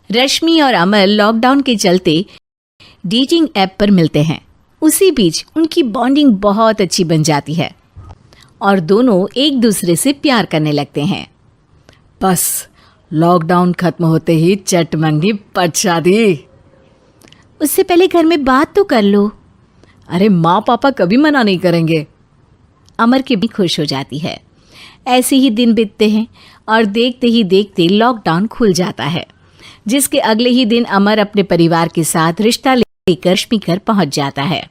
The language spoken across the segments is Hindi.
रश्मि और अमर लॉकडाउन के चलते डेटिंग ऐप पर मिलते हैं। उसी बीच उनकी बॉन्डिंग बहुत अच्छी बन जाती है और दोनों एक दूसरे से प्यार करने लगते हैं। बस लॉकडाउन खत्म होते ही चट मंगनी पट शादी। उससे पहले घर में बात तो कर लो। अरे माँ पापा कभी मना नहीं करेंगे। अमर की भी खुश हो जाती है। ऐसे ही दिन बीतते हैं और देखते ही देखते लॉकडाउन खुल जाता है, जिसके अगले ही दिन अमर अपने परिवार के साथ रिश्ता लेकर रश्मि घर पहुंच जाता है।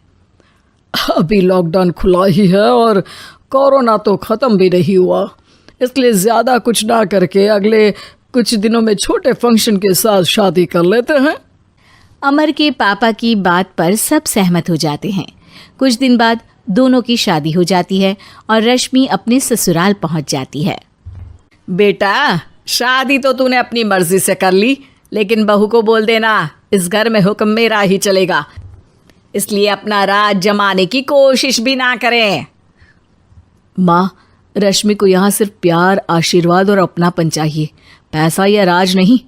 अभी लॉकडाउन खुला ही है और कोरोना तो ख़त्म भी नहीं हुआ, इसलिए ज़्यादा कुछ ना करके अगले कुछ दिनों में छोटे फंक्शन के साथ शादी कर लेते हैं। अमर के पापा की बात पर सब सहमत हो जाते हैं। कुछ दिन बाद दोनों की शादी हो जाती है और रश्मि अपने ससुराल पहुंच जाती है। बेटा, शादी तो तूने अपनी मर्जी से कर ली, लेकिन बहू को बोल देना इस घर में हुक्म मेरा ही चलेगा, इसलिए अपना राज जमाने की कोशिश भी ना करें। माँ, रश्मि को यहाँ सिर्फ प्यार, आशीर्वाद और अपनापन चाहिए, पैसा या राज नहीं।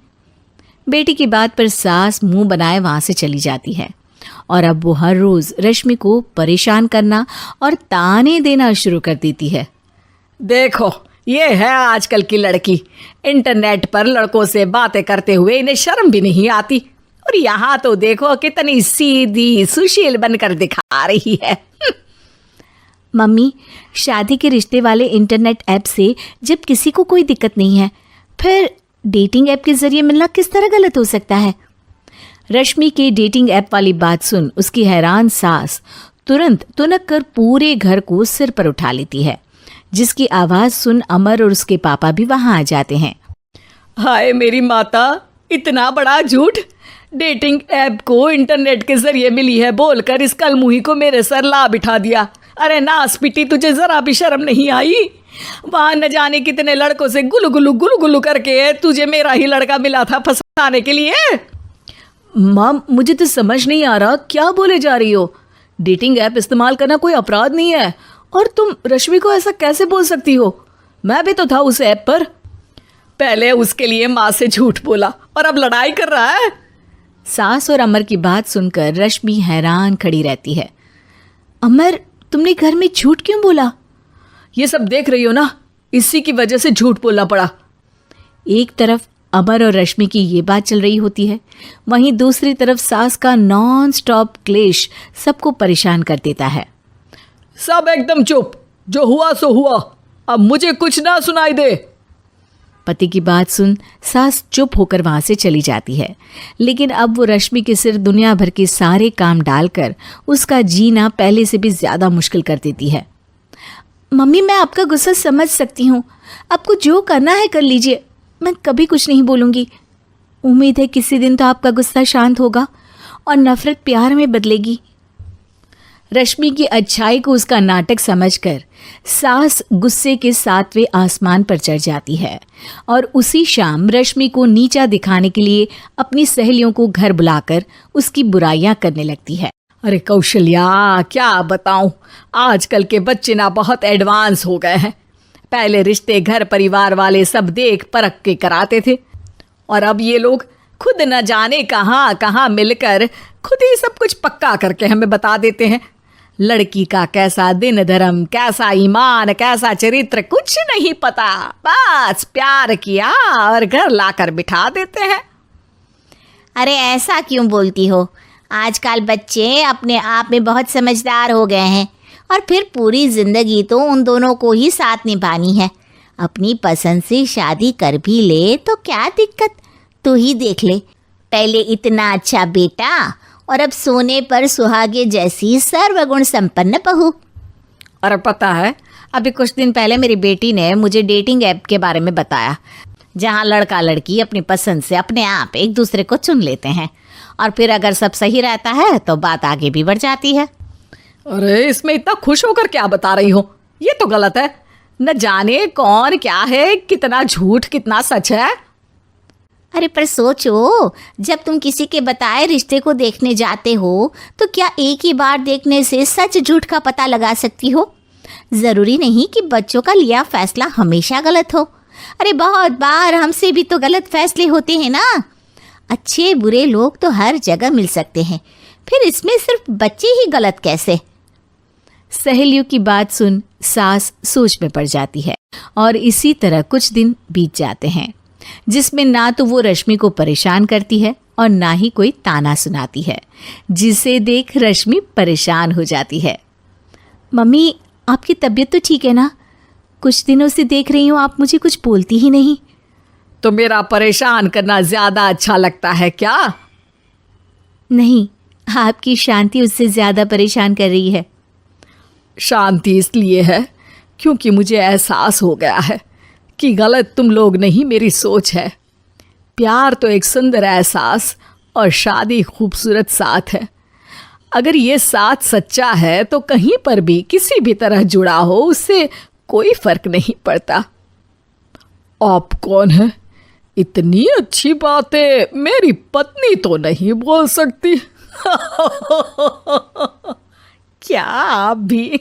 बेटी की बात पर सास मुंह बनाए वहां से चली जाती है और अब वो हर रोज रश्मि को परेशान करना और ताने देना शुरू कर देती है। देखो, ये है आजकल की लड़की, इंटरनेट पर लड़कों से बातें करते हुए इन्हें शर्म भी नहीं आती, और यहाँ तो देखो कितनी सीधी सुशील बनकर दिखा रही है। मम्मी, शादी के रिश्ते वाले इंटरनेट ऐप से जब किसी को कोई दिक्कत नहीं है, फिर डेटिंग ऐप के जरिए मिलना किस तरह गलत हो सकता है? रश्मि के डेटिंग ऐप वाली बात सुन उसकी हैरान सास तुरंत तुनक कर पूरे घर को सिर पर उठा लेती है, जिसकी आवाज सुन अमर और उसके पापा भी वहां आ जाते हैं। हाय मेरी माता, इतना बड़ा झूठ! डेटिंग ऐप को इंटरनेट के जरिए मिली है बोलकर इस कलमुही को मेरे सर ला बिठा दिया। अरे नास पिटी, तुझे जरा भी शर्म नहीं आई? वहां न जाने कितने लड़कों से गुलू गुलू करके तुझे मेरा ही लड़का मिला था फंसाने के लिए। माँ, मुझे तो समझ नहीं आ रहा क्या बोले जा रही हो। डेटिंग ऐप इस्तेमाल करना कोई अपराध नहीं है, और तुम रश्मि को ऐसा कैसे बोल सकती हो? मैं भी तो था उस ऐप पर। पहले उसके लिए माँ से झूठ बोला और अब लड़ाई कर रहा है। सास और अमर की बात सुनकर रश्मि हैरान खड़ी रहती है। अमर, तुमने घर में झूठ क्यों बोला? ये सब देख रही हो ना, इसी की वजह से झूठ बोलना पड़ा। एक तरफ अमर और रश्मि की ये बात चल रही होती है, वहीं दूसरी तरफ सास का नॉन स्टॉप क्लेश सबको परेशान कर देता है। सब एकदम चुप, जो हुआ सो हुआ, अब मुझे कुछ ना सुनाई दे। पति की बात सुन सास चुप होकर वहां से चली जाती है, लेकिन अब वो रश्मि के सिर दुनिया भर के सारे काम डालकर उसका जीना पहले से भी ज्यादा मुश्किल कर देती है। मम्मी, मैं आपका गुस्सा समझ सकती हूँ, आपको जो करना है कर लीजिए, मैं कभी कुछ नहीं बोलूँगी। उम्मीद है किसी दिन तो आपका गुस्सा शांत होगा और नफरत प्यार में बदलेगी। रश्मि की अच्छाई को उसका नाटक समझकर सास गुस्से के 7वें आसमान पर चढ़ जाती है और उसी शाम रश्मि को नीचा दिखाने के लिए अपनी सहेलियों को घर बुलाकर उसकी बुराइयां करने लगती है। अरे कौशल्या, क्या बताऊं, आजकल के बच्चे ना बहुत एडवांस हो गए हैं। पहले रिश्ते घर परिवार वाले सब देख परख के कराते थे, और अब ये लोग खुद न जाने कहाँ कहाँ मिलकर खुद ही सब कुछ पक्का करके हमें बता देते हैं। लड़की का कैसा दिन धर्म, कैसा ईमान, कैसा चरित्र कुछ नहीं पता, बस प्यार किया और घर लाकर बिठा देते हैं। अरे ऐसा क्यों बोलती हो? आजकल बच्चे अपने आप में बहुत समझदार हो गए हैं, और फिर पूरी जिंदगी तो उन दोनों को ही साथ निभानी है। अपनी पसंद से शादी कर भी ले तो क्या दिक्कत? तू ही देख ले, पहले इतना अच्छा बेटा और अब सोने पर सुहागे जैसी सर्वगुण संपन्न बहू। और पता है, अभी कुछ दिन पहले मेरी बेटी ने मुझे डेटिंग ऐप के बारे में बताया, जहाँ लड़का लड़की अपनी पसंद से अपने आप एक दूसरे को चुन लेते हैं, और फिर अगर सब सही रहता है तो बात आगे भी बढ़ जाती है। अरे इसमें इतना खुश होकर क्या बता रही हो? ये तो गलत है। न जाने कौन क्या है, कितना झूठ कितना सच है। अरे पर सोचो, जब तुम किसी के बताए रिश्ते को देखने जाते हो तो क्या एक ही बार देखने से सच झूठ का पता लगा सकती हो? ज़रूरी नहीं कि बच्चों का लिया फैसला हमेशा गलत हो। अरे बहुत बार हमसे भी तो गलत फैसले होते हैं ना। अच्छे बुरे लोग तो हर जगह मिल सकते हैं, फिर इसमें सिर्फ बच्चे ही गलत कैसे? सहेलियों की बात सुन सास सोच में पड़ जाती है और इसी तरह कुछ दिन बीत जाते हैं, जिसमें ना तो वो रश्मि को परेशान करती है और ना ही कोई ताना सुनाती है, जिसे देख रश्मि परेशान हो जाती है। मम्मी, आपकी तबीयत तो ठीक है ना? कुछ दिनों से देख रही हूँ आप मुझे कुछ बोलती ही नहीं। तो मेरा परेशान करना ज्यादा अच्छा लगता है क्या? नहीं, आपकी शांति उससे ज्यादा परेशान कर रही है। शांति इसलिए है क्योंकि मुझे एहसास हो गया है कि गलत तुम लोग नहीं, मेरी सोच है। प्यार तो एक सुंदर एहसास और शादी खूबसूरत साथ है। अगर ये साथ सच्चा है तो कहीं पर भी किसी भी तरह जुड़ा हो उससे कोई फर्क नहीं पड़ता। आप कौन है? इतनी अच्छी बातें मेरी पत्नी तो नहीं बोल सकती। क्या आप भी?